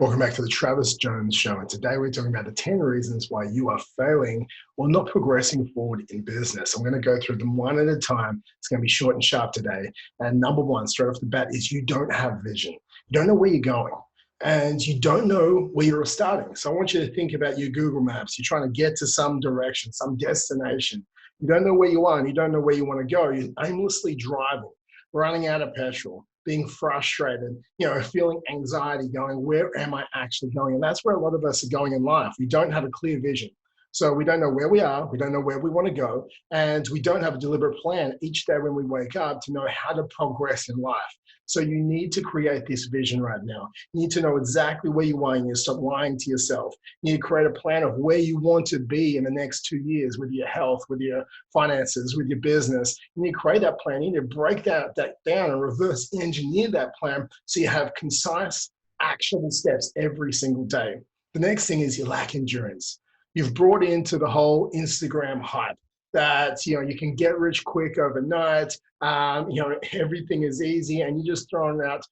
Welcome back to the Travis Jones Show. And today we're talking about the 10 reasons why you are failing or not progressing forward in business. I'm going to go through them one at a time. It's going to be short and sharp today. And number one, straight off the bat, is you don't have vision. You don't know where you're going and you don't know where you're starting. So I want you to think about your Google Maps. You're trying to get to some direction, some destination. You don't know where you are and you don't know where you want to go. You're aimlessly driving, running out of petrol, being frustrated, feeling anxiety, going, where am I actually going? And that's where a lot of us are going in life. We don't have a clear vision. So we don't know where we are, we don't know where we want to go, and we don't have a deliberate plan each day when we wake up to know how to progress in life. So you need to create this vision right now. You need to know exactly where you are and you stop lying to yourself. You need to create a plan of where you want to be in the next 2 years with your health, with your finances, with your business. You need to create that plan. You need to break that down and reverse engineer that plan so you have concise, actionable steps every single day. The next thing is you lack endurance. You've brought into the whole Instagram hype that you can get rich quick overnight. Everything is easy, and you're just throwing out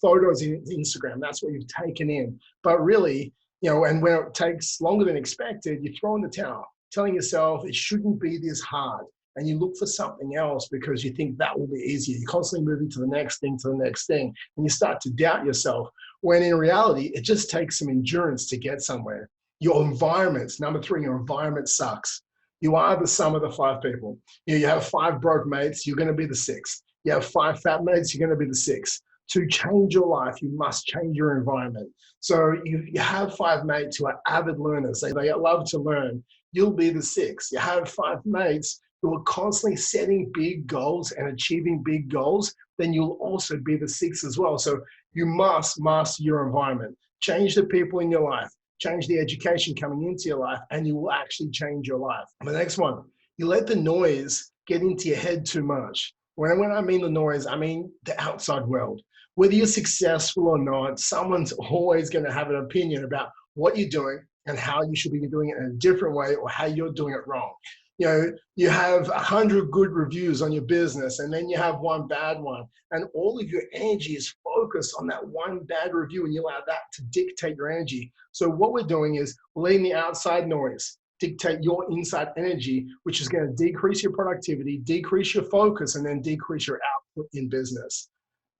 photos in Instagram. That's what you've taken in. But really, and when it takes longer than expected, you throw in the towel, telling yourself it shouldn't be this hard. And you look for something else because you think that will be easier. You're constantly moving to the next thing, and you start to doubt yourself. When in reality, it just takes some endurance to get somewhere. Your environment, number three, your environment sucks. You are the sum of the five people. You have five broke mates, you're going to be the sixth. You have five fat mates, you're going to be the sixth. To change your life, you must change your environment. So you have five mates who are avid learners. They love to learn. You'll be the sixth. You have five mates who are constantly setting big goals and achieving big goals, then you'll also be the sixth as well. So you must master your environment. Change the people in your life. Change the education coming into your life, and you will actually change your life. The next one, you let the noise get into your head too much. When I mean the noise, I mean the outside world. Whether you're successful or not, someone's always going to have an opinion about what you're doing and how you should be doing it in a different way, or how you're doing it wrong. You have 100 good reviews on your business, and then you have one bad one, and all of your energy is focused on that one bad review, and you allow that to dictate your energy. So what we're doing is letting the outside noise dictate your inside energy, which is going to decrease your productivity, decrease your focus, and then decrease your output in business.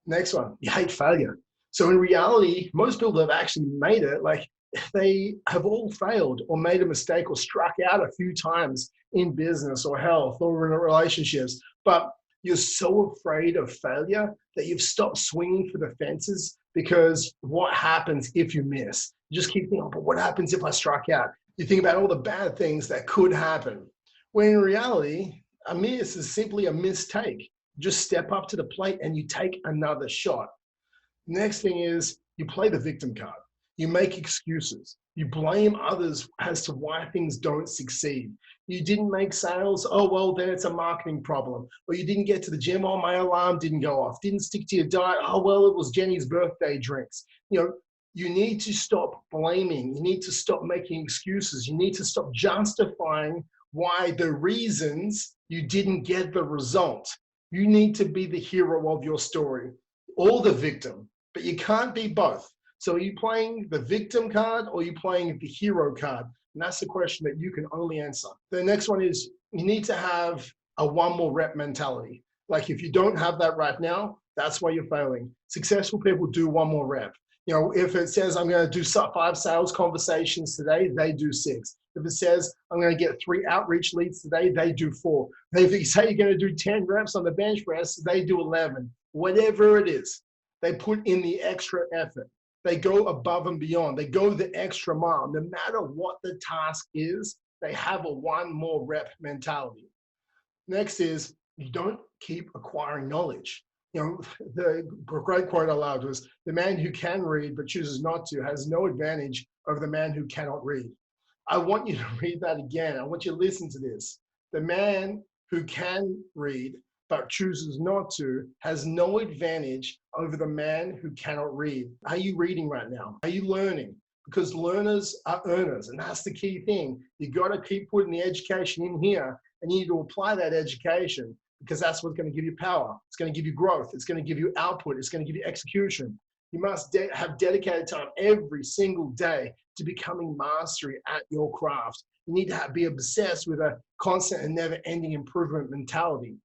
Next one, you hate failure. So in reality, most people that have actually made it, they have all failed or made a mistake or struck out a few times in business or health or in relationships. But you're so afraid of failure that you've stopped swinging for the fences, because what happens if you miss? You just keep thinking, oh, but what happens if I struck out? You think about all the bad things that could happen. When in reality, a miss is simply a mistake. Just step up to the plate and you take another shot. Next thing is you play the victim card. You make excuses. You blame others as to why things don't succeed. You didn't make sales. Oh, well, then it's a marketing problem. Or you didn't get to the gym. Oh, my alarm didn't go off. Didn't stick to your diet. Oh, well, it was Jenny's birthday drinks. You need to stop blaming. You need to stop making excuses. You need to stop justifying why the reasons you didn't get the result. You need to be the hero of your story or the victim, but you can't be both. So are you playing the victim card or are you playing the hero card? And that's the question that you can only answer. The next one is you need to have a one more rep mentality. Like if you don't have that right now, that's why you're failing. Successful people do one more rep. If it says I'm going to do 5 sales conversations today, they do 6. If it says I'm going to get 3 outreach leads today, they do 4. If you say you're going to do 10 reps on the bench press, they do 11. Whatever it is, they put in the extra effort. They go above and beyond. They go the extra mile. No matter what the task is, they have a one more rep mentality. Next is you don't keep acquiring knowledge. The great quote I loved was, the man who can read but chooses not to has no advantage over the man who cannot read. I want you to read that again. I want you to listen to this. The man who can read but chooses not to has no advantage over the man who cannot read. Are you reading right now? Are you learning? Because learners are earners, and that's the key thing. You got to keep putting the education in here, and you need to apply that education, because that's what's going to give you power. It's going to give you growth. It's going to give you output. It's going to give you execution. You must have dedicated time every single day to becoming mastery at your craft. You need to be obsessed with a constant and never-ending improvement mentality.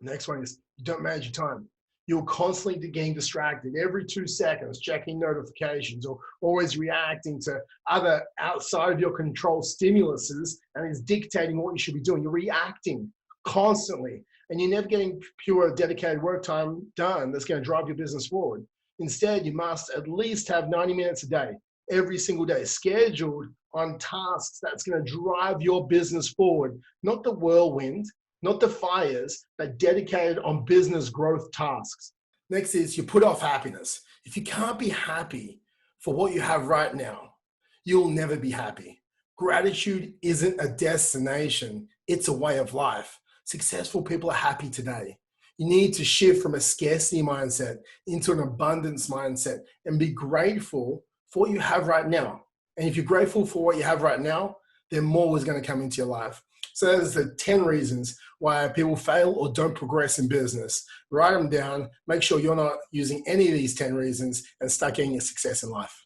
The next one is you don't manage your time. You're constantly getting distracted every 2 seconds, checking notifications or always reacting to other outside of your control stimuluses, and it's dictating what you should be doing. You're reacting constantly, and you're never getting pure dedicated work time done that's going to drive your business forward. Instead, you must at least have 90 minutes a day, every single day, scheduled on tasks that's going to drive your business forward, not the whirlwind, not the fires, but dedicated on business growth tasks. Next is you put off happiness. If you can't be happy for what you have right now, you'll never be happy. Gratitude isn't a destination, it's a way of life. Successful people are happy today. You need to shift from a scarcity mindset into an abundance mindset and be grateful for what you have right now. And if you're grateful for what you have right now, then more is going to come into your life. So there's the 10 reasons why people fail or don't progress in business. Write them down. Make sure you're not using any of these 10 reasons and start getting your success in life.